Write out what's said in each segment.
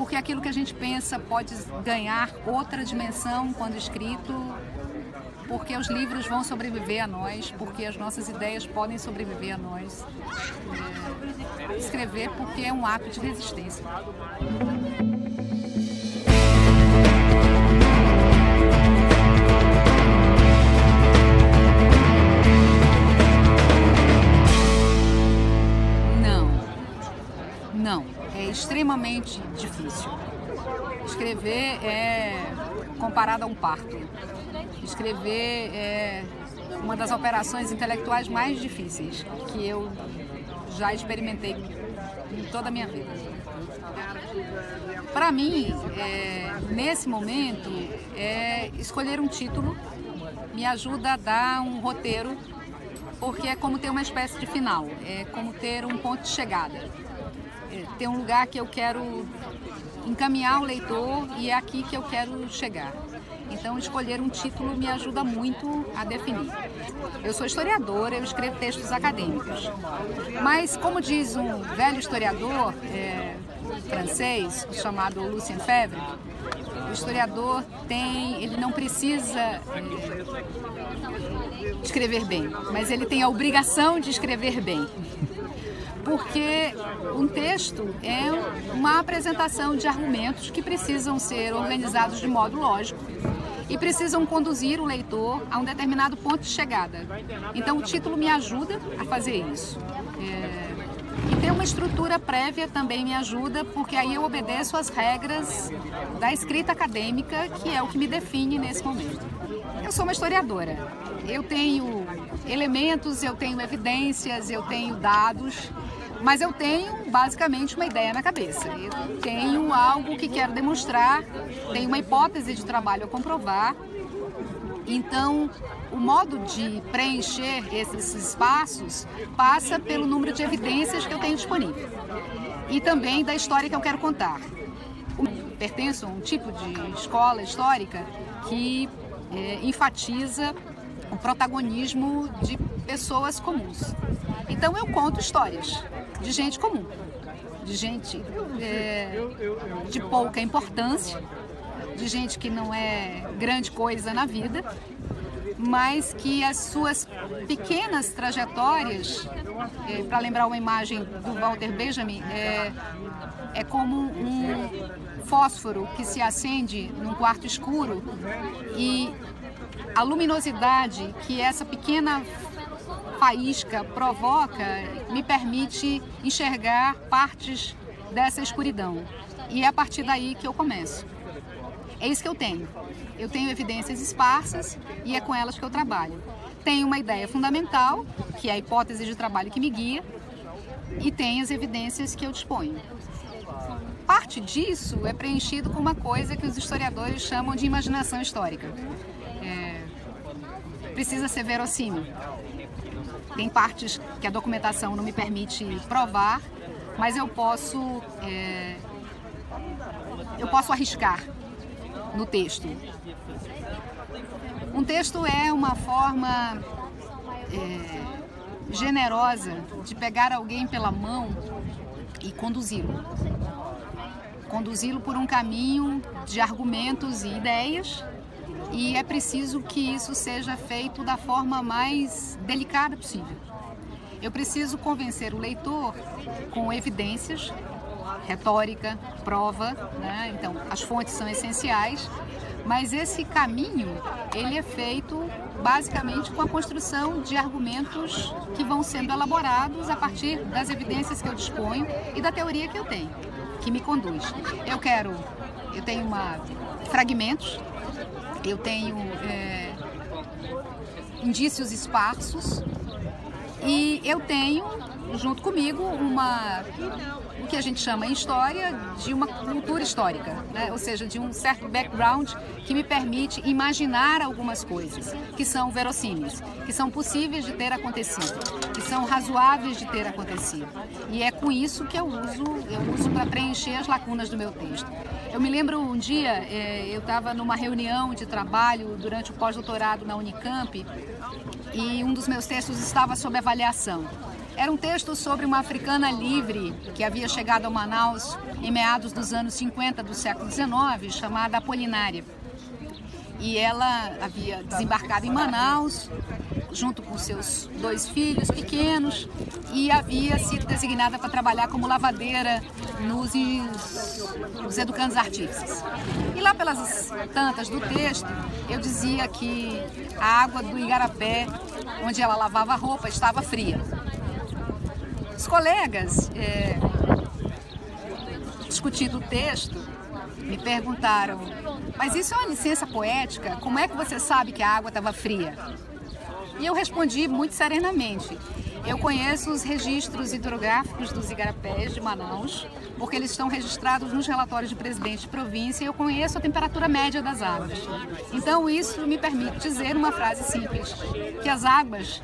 porque aquilo que a gente pensa pode ganhar outra dimensão quando escrito, porque os livros vão sobreviver a nós, porque as nossas ideias podem sobreviver a nós. Escrever porque é um ato de resistência. Não, é extremamente difícil. Escrever é comparado a um parto. Escrever é uma das operações intelectuais mais difíceis que eu já experimentei em toda a minha vida. Para mim, nesse momento, escolher um título me ajuda a dar um roteiro, porque é como ter uma espécie de final, é como ter um ponto de chegada. Tem um lugar que eu quero encaminhar o leitor e é aqui que eu quero chegar. Então, escolher um título me ajuda muito a definir. Eu sou historiadora, eu escrevo textos acadêmicos. Mas, como diz um velho historiador francês, chamado Lucien Febvre, o historiador ele não precisa escrever bem, mas ele tem a obrigação de escrever bem. Porque um texto é uma apresentação de argumentos que precisam ser organizados de modo lógico e precisam conduzir o leitor a um determinado ponto de chegada. Então, o título me ajuda a fazer isso. E ter uma estrutura prévia também me ajuda, porque aí eu obedeço às regras da escrita acadêmica, que é o que me define nesse momento. Eu sou uma historiadora. Eu tenho elementos, eu tenho evidências, eu tenho dados, mas eu tenho basicamente uma ideia na cabeça. Eu tenho algo que quero demonstrar, tenho uma hipótese de trabalho a comprovar. Então, o modo de preencher esses espaços passa pelo número de evidências que eu tenho disponível e também da história que eu quero contar. Eu pertenço a um tipo de escola histórica que enfatiza o protagonismo de pessoas comuns. Então eu conto histórias de gente comum, de gente de pouca importância, de gente que não é grande coisa na vida, mas que as suas pequenas trajetórias, para lembrar uma imagem do Walter Benjamin, é como um fósforo que se acende num quarto escuro e a luminosidade que essa pequena faísca provoca me permite enxergar partes dessa escuridão. E é a partir daí que eu começo. É isso que eu tenho. Eu tenho evidências esparsas e é com elas que eu trabalho. Tenho uma ideia fundamental, que é a hipótese de trabalho que me guia, e tenho as evidências que eu disponho. Parte disso é preenchido com uma coisa que os historiadores chamam de imaginação histórica. Precisa ser verossímil. Tem partes que a documentação não me permite provar, mas eu posso arriscar no texto. Um texto é uma forma generosa de pegar alguém pela mão e conduzi-lo. Conduzi-lo por um caminho de argumentos e ideias, e é preciso que isso seja feito da forma mais delicada possível. Eu preciso convencer o leitor com evidências, retórica, prova, né? Então as fontes são essenciais, mas esse caminho ele é feito basicamente com a construção de argumentos que vão sendo elaborados a partir das evidências que eu disponho e da teoria que eu tenho, que me conduz. Eu tenho fragmentos, eu tenho indícios esparsos e eu tenho, junto comigo, o que a gente chama em história de uma cultura histórica, né? Ou seja, de um certo background que me permite imaginar algumas coisas que são verossímeis, que são possíveis de ter acontecido, que são razoáveis de ter acontecido. E é com isso que eu uso para preencher as lacunas do meu texto. Eu me lembro um dia, eu estava numa reunião de trabalho durante o pós-doutorado na Unicamp e um dos meus textos estava sob avaliação. Era um texto sobre uma africana livre que havia chegado a Manaus em meados dos anos 50 do século XIX, chamada Apolinária. E ela havia desembarcado em Manaus, junto com seus 2 filhos pequenos, e havia sido designada para trabalhar como lavadeira nos Educandos Artífices. E lá pelas tantas do texto, eu dizia que a água do igarapé, onde ela lavava a roupa, estava fria. Os colegas, discutindo o texto, me perguntaram: mas isso é uma licença poética? Como é que você sabe que a água estava fria? E eu respondi muito serenamente: eu conheço os registros hidrográficos dos igarapés de Manaus, porque eles estão registrados nos relatórios de presidente de província, e eu conheço a temperatura média das águas. Então isso me permite dizer uma frase simples, que as águas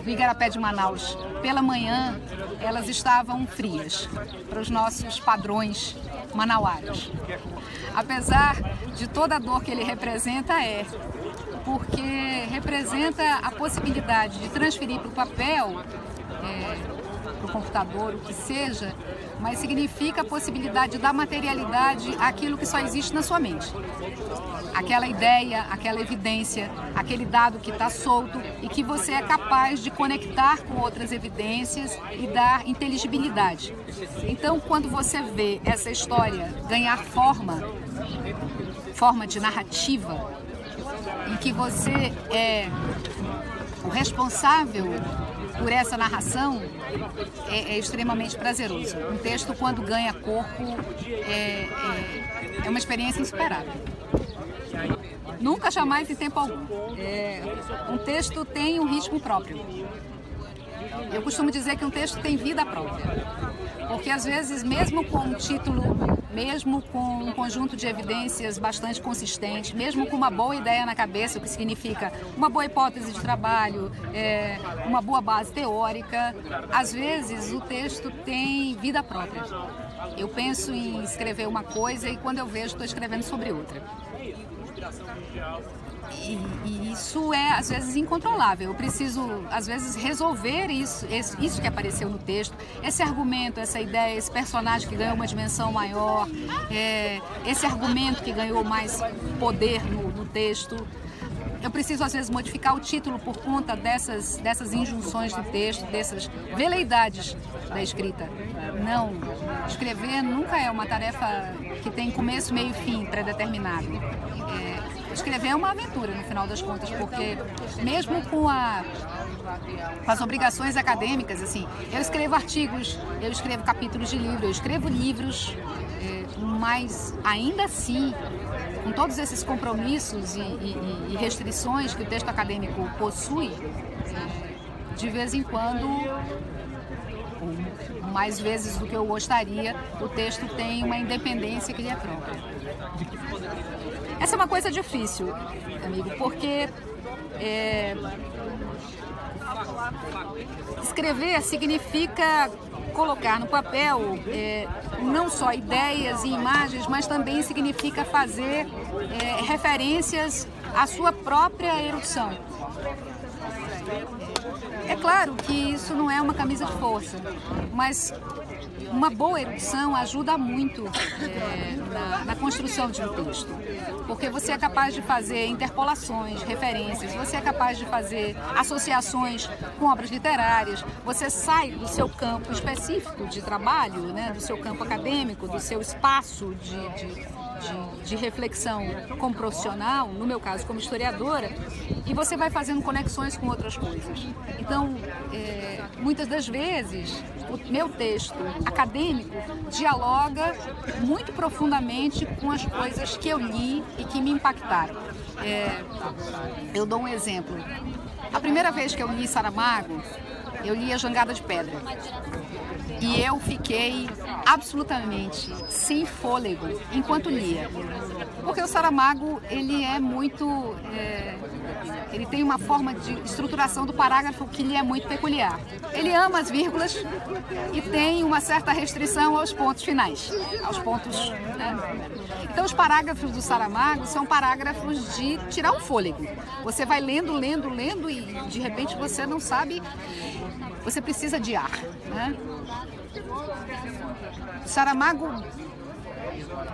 do igarapé de Manaus, pela manhã, elas estavam frias, para os nossos padrões manauaros. Apesar de toda a dor que ele representa, porque representa a possibilidade de transferir para o papel, para o computador, o que seja, mas significa a possibilidade de dar materialidade àquilo que só existe na sua mente. Aquela ideia, aquela evidência, aquele dado que está solto e que você é capaz de conectar com outras evidências e dar inteligibilidade. Então, quando você vê essa história ganhar forma de narrativa, em que você é o responsável por essa narração, é extremamente prazeroso. Um texto, quando ganha corpo, é uma experiência insuperável. Nunca, jamais, em tempo algum. Um texto tem um ritmo próprio. Eu costumo dizer que um texto tem vida própria, porque às vezes, mesmo com um título, mesmo com um conjunto de evidências bastante consistente, mesmo com uma boa ideia na cabeça, o que significa uma boa hipótese de trabalho, uma boa base teórica, às vezes o texto tem vida própria. Eu penso em escrever uma coisa e quando eu vejo, estou escrevendo sobre outra. E isso é, às vezes, incontrolável. Eu preciso, às vezes, resolver isso que apareceu no texto, esse argumento, essa ideia, esse personagem que ganhou uma dimensão maior, esse argumento que ganhou mais poder no texto. Eu preciso, às vezes, modificar o título por conta dessas injunções do texto, dessas veleidades da escrita. Não, escrever nunca é uma tarefa que tem começo, meio e fim pré-determinado. Escrever é uma aventura, no final das contas, porque mesmo com as obrigações acadêmicas, assim, eu escrevo artigos, eu escrevo capítulos de livro, eu escrevo livros, mas ainda assim, com todos esses compromissos e restrições que o texto acadêmico possui, de vez em quando, mais vezes do que eu gostaria, o texto tem uma independência que lhe é própria. Essa é uma coisa difícil, amigo, porque escrever significa colocar no papel não só ideias e imagens, mas também significa fazer referências à sua própria erudição. É claro que isso não é uma camisa de força, mas uma boa erudição ajuda muito na construção de um texto, porque você é capaz de fazer interpolações, referências, você é capaz de fazer associações com obras literárias, você sai do seu campo específico de trabalho, né, do seu campo acadêmico, do seu espaço de reflexão como profissional, no meu caso como historiadora, e você vai fazendo conexões com outras coisas. Então, muitas das vezes, o meu texto acadêmico dialoga muito profundamente com as coisas que eu li e que me impactaram. Eu dou um exemplo. A primeira vez que eu li Saramago, eu li A Jangada de Pedra. E eu fiquei absolutamente sem fôlego enquanto lia. Porque o Saramago, ele é muito ele tem uma forma de estruturação do parágrafo que lhe é muito peculiar. Ele ama as vírgulas e tem uma certa restrição aos pontos finais, aos pontos, né? Então, os parágrafos do Saramago são parágrafos de tirar o fôlego. Você vai lendo, lendo, lendo e, de repente, você não sabe, você precisa de ar, né? Saramago,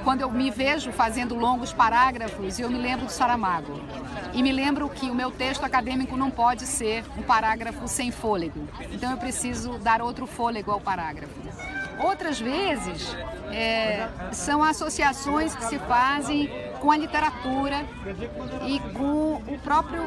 quando eu me vejo fazendo longos parágrafos, eu me lembro do Saramago. E me lembro que o meu texto acadêmico não pode ser um parágrafo sem fôlego. Então eu preciso dar outro fôlego ao parágrafo. Outras vezes, são associações que se fazem com a literatura e com o próprio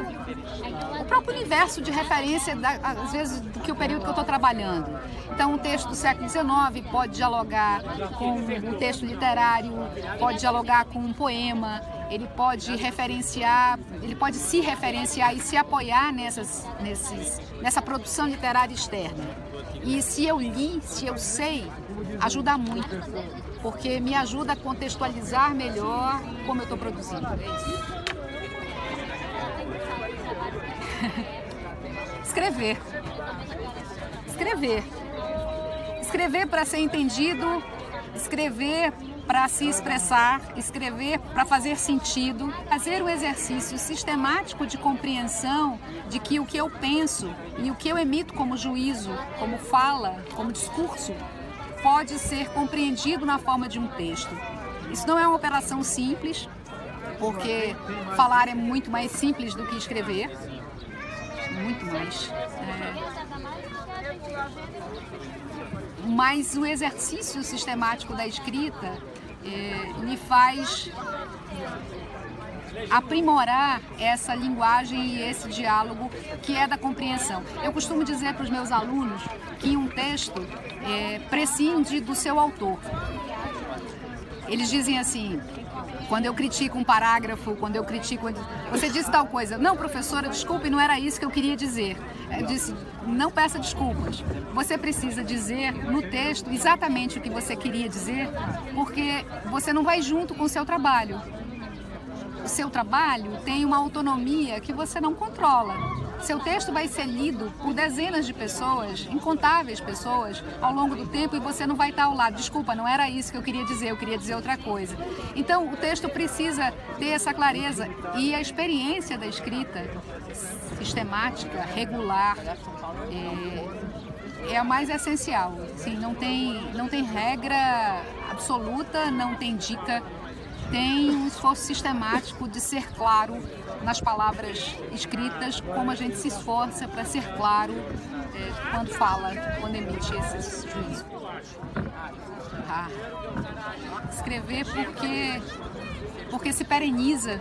universo de referência, às vezes, do que o período que eu estou trabalhando. Então, um texto do século XIX pode dialogar com um texto literário, pode dialogar com um poema, ele pode referenciar, ele pode se referenciar e se apoiar nessa produção literária externa. E se eu li, se eu sei, ajuda muito, porque me ajuda a contextualizar melhor como eu estou produzindo. Escrever. Escrever. Escrever para ser entendido, escrever para se expressar, escrever para fazer sentido, fazer um exercício sistemático de compreensão de que o que eu penso e o que eu emito como juízo, como fala, como discurso, pode ser compreendido na forma de um texto. Isso não é uma operação simples, porque falar é muito mais simples do que escrever, muito mais. Mas o exercício sistemático da escrita me faz aprimorar essa linguagem e esse diálogo que é da compreensão. Eu costumo dizer para os meus alunos que um texto prescinde do seu autor. Eles dizem assim, quando eu critico um parágrafo, quando eu critico... Você disse tal coisa. Não, professora, desculpe, não era isso que eu queria dizer. Eu disse, não peça desculpas. Você precisa dizer no texto exatamente o que você queria dizer, porque você não vai junto com o seu trabalho. O seu trabalho tem uma autonomia que você não controla. Seu texto vai ser lido por dezenas de pessoas, incontáveis pessoas, ao longo do tempo, e você não vai estar ao lado. Desculpa, não era isso que eu queria dizer outra coisa. Então, o texto precisa ter essa clareza, e a experiência da escrita sistemática, regular, é a mais essencial. Assim, não tem regra absoluta, não tem dica. Tem um esforço sistemático de ser claro nas palavras escritas, como a gente se esforça para ser claro quando fala, quando emite esses juízos. Escrever porque se pereniza,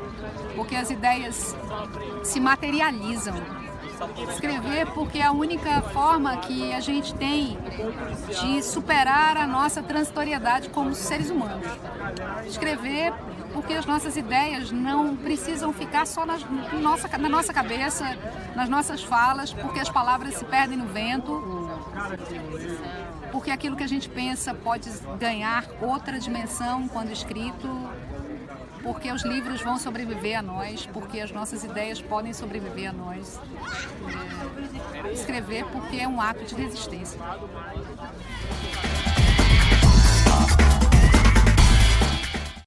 porque as ideias se materializam. Escrever porque é a única forma que a gente tem de superar a nossa transitoriedade como seres humanos. Escrever porque as nossas ideias não precisam ficar só na nossa cabeça, nas nossas falas, porque as palavras se perdem no vento, porque aquilo que a gente pensa pode ganhar outra dimensão quando escrito, porque os livros vão sobreviver a nós, porque as nossas ideias podem sobreviver a nós. Escrever porque é um ato de resistência.